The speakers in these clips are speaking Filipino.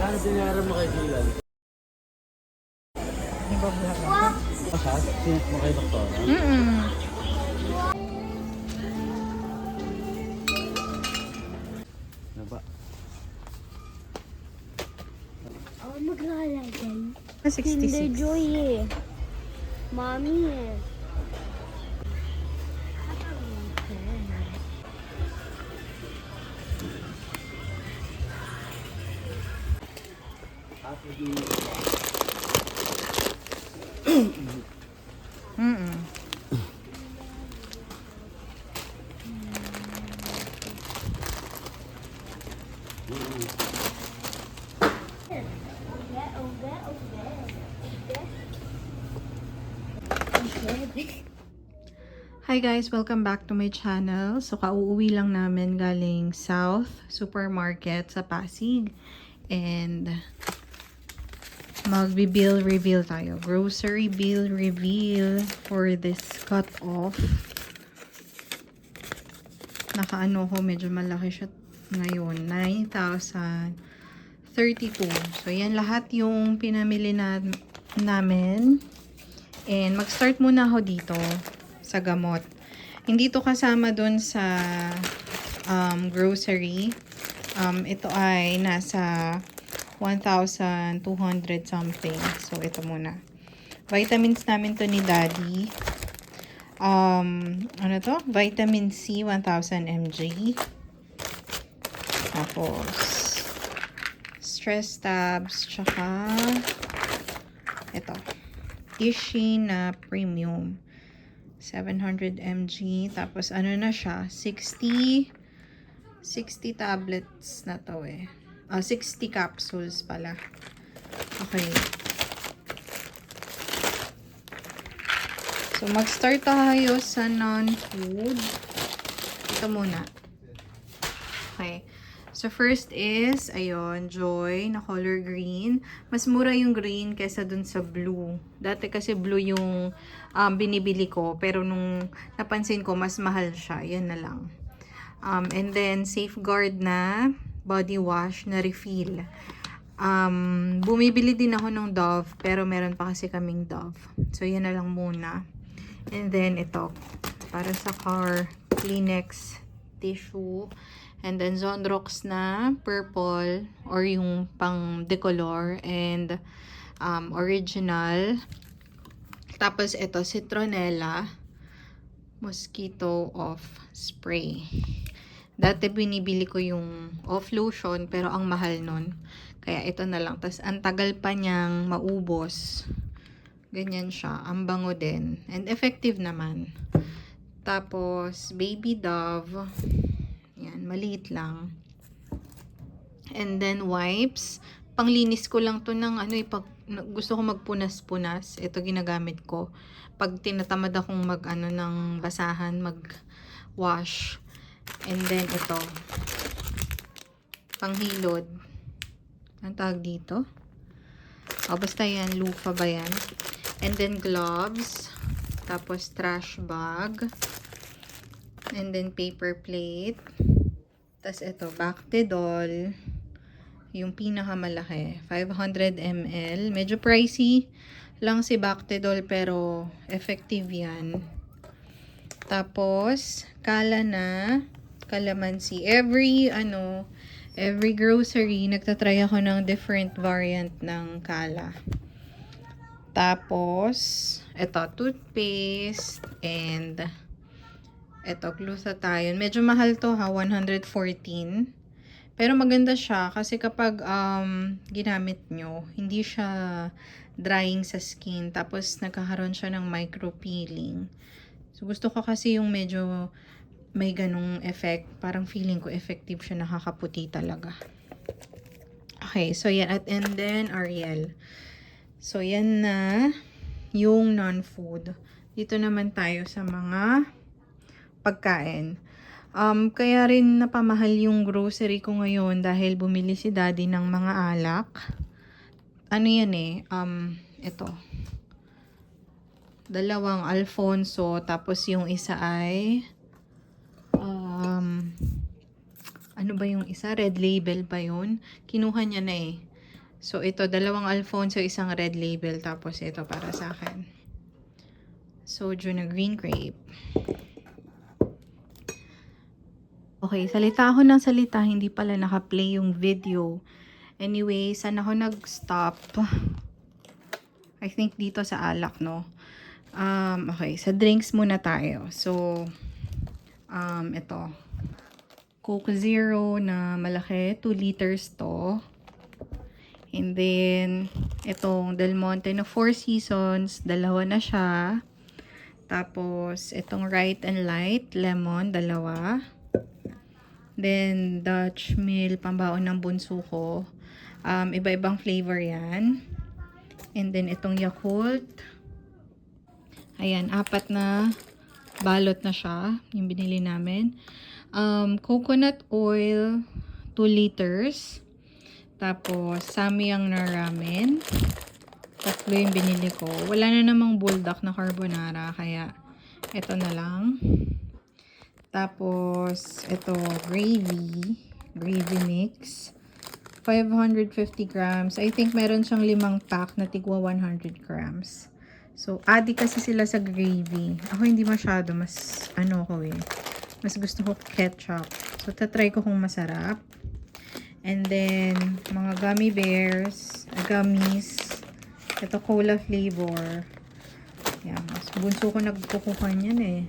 Kano binayaran mo kay Dylan? Masas? Sinet mo kay doktor? Ano ba? Ako maglalagay. 66. Kinder Joy eh. Mami eh. Hi guys, welcome back to my channel. So kauuwi lang namin galing South Supermarket sa Pasig. And magbi-bill reveal tayo. Grocery bill reveal for this cut-off. Nakaano ko, medyo malaki siya ngayon. 9,032. So yan lahat yung pinamili namin. And mag-start muna ako dito sa gamot. Hindi to kasama dun sa grocery. Ito ay nasa 1,200 something. So, ito muna. Vitamins namin to ni Daddy. Ano to? Vitamin C, 1,000 mg. Tapos, stress tabs, tsaka ito. Ishi na premium. 700 mg. Tapos, ano na siya? 60 tablets na to eh. 60 capsules pala. Okay. So, mag-start tayo sa non-food. Ito muna. Okay. So, first is, ayun, Joy na color green. Mas mura yung green kesa dun sa blue. Dati kasi blue yung binibili ko. Pero nung napansin ko, mas mahal siya. Yan na lang. And then, Safeguard na body wash na refill. Bumibili din ako ng Dove. Pero meron pa kasi kaming Dove. So, yan na lang muna. And then, ito. Para sa car, Kleenex tissue. And then, Zonrox na purple or yung pang decolor and original. Tapos, ito, Citronella mosquito off spray. Dati binibili ko yung off lotion pero ang mahal nun. Kaya ito na lang. Tapos, ang tagal pa niyang maubos. Ganyan siya. Ang bango din. And effective naman. Tapos, Baby Dove. Yan, maliit lang. And then, wipes. Panglinis ko lang to ng ano, pag gusto ko magpunas-punas. Ito ginagamit ko. Pag tinatamad akong mag-ano ng basahan, mag-wash. And then, ito. Panghilod. Ang tawag dito? O, basta yan. Loofah ba yan? And then, gloves. Tapos, trash bag. And then, paper plate. Tapos, ito, Bactidol. Yung pinakamalaki. 500 ml. Medyo pricey lang si Bactidol, pero effective yan. Tapos, kala na calamansi. Every grocery, nagtatry ako ng different variant ng kala. Tapos, ito, toothpaste. And ito, glutathione. Medyo mahal to ha, 114. Pero maganda siya kasi kapag ginamit nyo, hindi siya drying sa skin. Tapos nagkakaroon siya ng micro-peeling. So gusto ko kasi yung medyo may ganong effect. Parang feeling ko effective siya, nakakaputi talaga. Okay, so yan. And then Ariel. So yan na yung non-food. Dito naman tayo sa mga pagkain. Kaya rin napamahal yung grocery ko ngayon dahil bumili si Daddy ng mga alak. Ano yan eh, ito. Dalawang Alfonso, tapos yung isa ay, ano ba yung isa? Red Label ba yun? Kinuha niya na eh. So, ito, dalawang Alfonso, isang Red Label, tapos ito para sa akin. Soju na green grape. Okay, salita ako ng salita, hindi pala naka-play yung video. Anyway, saan ako nag-stop? I think dito sa alak, no? Okay, sa drinks muna tayo. So, ito. Coke Zero na malaki, 2 liters to. And then, itong Del Monte na 4 Seasons, dalawa na siya. Tapos, itong Right and Light, lemon, dalawa. Then, Dutch Mill, pambaon ng bunso ko. Iba-ibang flavor yan. And then, itong Yakult. Ayan, 4 na balot na siya. Yung binili namin. Coconut oil, 2 liters. Tapos, Samyang na ramen. 3 yung binili ko. Wala na namang bulldog na carbonara. Kaya, ito na lang. Tapos, ito, gravy mix. 550 grams. I think meron siyang 5 pack na tigwa 100 grams. So, adi kasi sila sa gravy. Ako hindi masyado. Mas, mas gusto ko ketchup. So, tatry ko kung masarap. And then, mga gummy bears, gummies. Ito, cola flavor. Yan. Mas bunso ko nagkukuha niyan eh.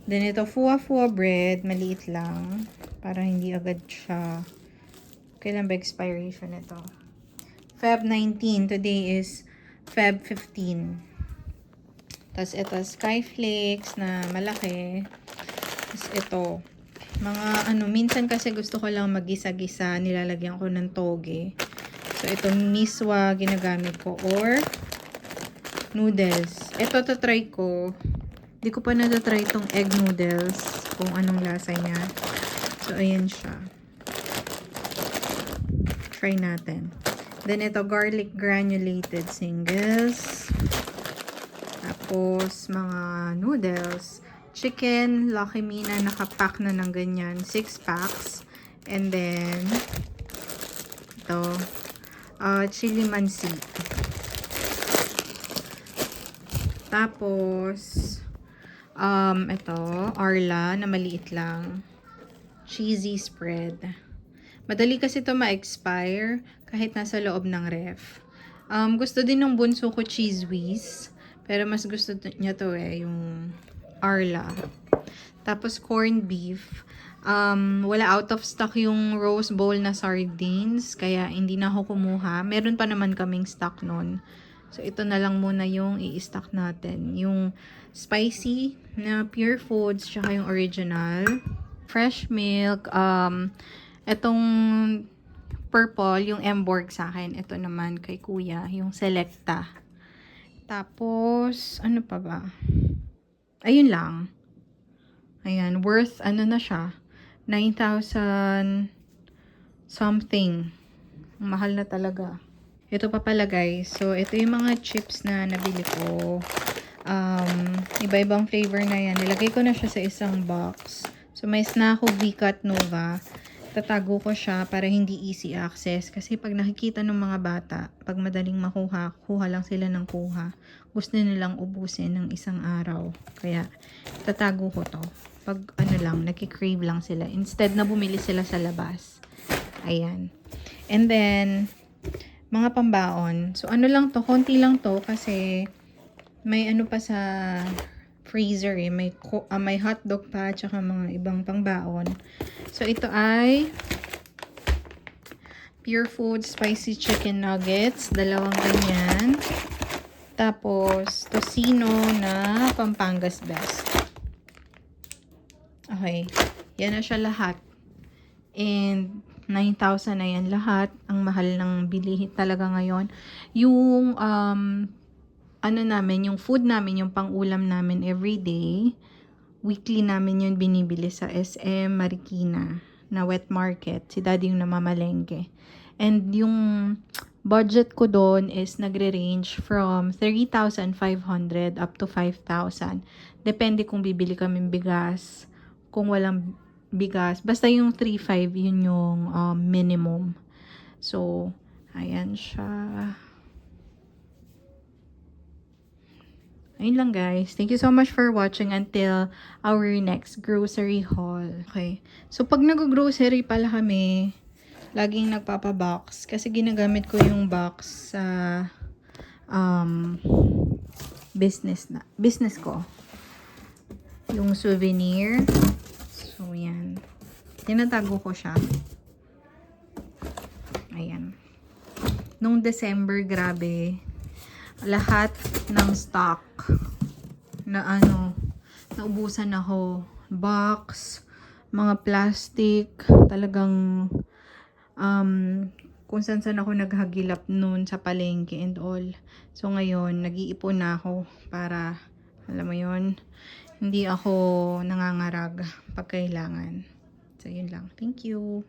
Then, ito, Fua bread. Maliit lang. Para hindi agad siya. Kailan ba expiration ito? Feb 19. Today is Feb 15. Tapos, ito, Skyflakes na malaki. Tapos, ito. Mga, minsan kasi gusto ko lang magisa-gisa. Nilalagyan ko ng toge. So, ito, miswa ginagamit ko. Or, noodles. Ito, tatry ko. Hindi ko pa natatry itong egg noodles. Kung anong lasa niya. So, ayan siya. Try natin. Then, ito, garlic granulated singles. Tapos, mga noodles. Chicken, Lucky Me na nakapack na ng ganyan. 6 packs. And then, ito, chili mansi. Tapos, ito, Arla na maliit lang. Cheesy spread. Madali kasi ito ma-expire kahit nasa loob ng ref. Gusto din ng bunso ko cheese whiz. Pero mas gusto niya to yung Arla. Tapos corned beef. Wala out of stock yung rose bowl na sardines. Kaya hindi na ako kumuha. Meron pa naman kaming stock nun. So, ito na lang muna yung i-stock natin. Yung spicy na Pure Foods, tsaka yung original. Fresh milk. Itong purple, yung Emborg sa akin. Ito naman kay kuya, yung Selecta. Tapos, ano pa ba? Ayun lang. Ayan, worth, na siya? 9,000 something. Mahal na talaga. Ito pa pala guys. So, ito yung mga chips na nabili ko. Iba-ibang flavor na yan. Nilagay ko na siya sa isang box. So, may Snaho V-Cut Nova. Tatago ko siya para hindi easy access. Kasi pag nakikita ng mga bata, pag madaling makuha, kuha lang sila ng kuha. Gusto nilang ubusin ng isang araw. Kaya, tatago ko to. Pag nakikrave lang sila. Instead na bumili sila sa labas. Ayan. And then, mga pambaon. So, lang to? Konti lang to kasi may pa sa freezer eh. May hotdog pa tsaka mga ibang pangbaon. So, ito ay Pure Food Spicy Chicken Nuggets. 2 ganyan. Tapos, tocino na Pampangas Best. Okay. Yan na siya lahat. And 9,000 na yan lahat. Ang mahal ng bilihin talaga ngayon. Yung, yung food namin, yung pang-ulam namin everyday, weekly namin yun binibili sa SM Marikina na wet market. Si daddy yung namamalengke. And yung budget ko doon is nagre-range from 3,500 up to 5,000. Depende kung bibili kaming bigas. Kung walang bigas. Basta yung 3,500 yun yung minimum. So, Ayan siya. Ayun lang guys. Thank you so much for watching until our next grocery haul. Okay. So, pag nag-grocery pala kami, laging nagpapabox. Kasi ginagamit ko yung box sa business ko. Yung souvenir. So, yan. Tinatago ko siya. Ayan. Nung December, grabe. Lahat ng stock na naubusan ako. Box, mga plastic, talagang kung saan ako naghagilap noon sa palengke and all. So ngayon, nag-iipon na ako para, alam mo yon, hindi ako nangangarag pag kailangan. So yun lang. Thank you.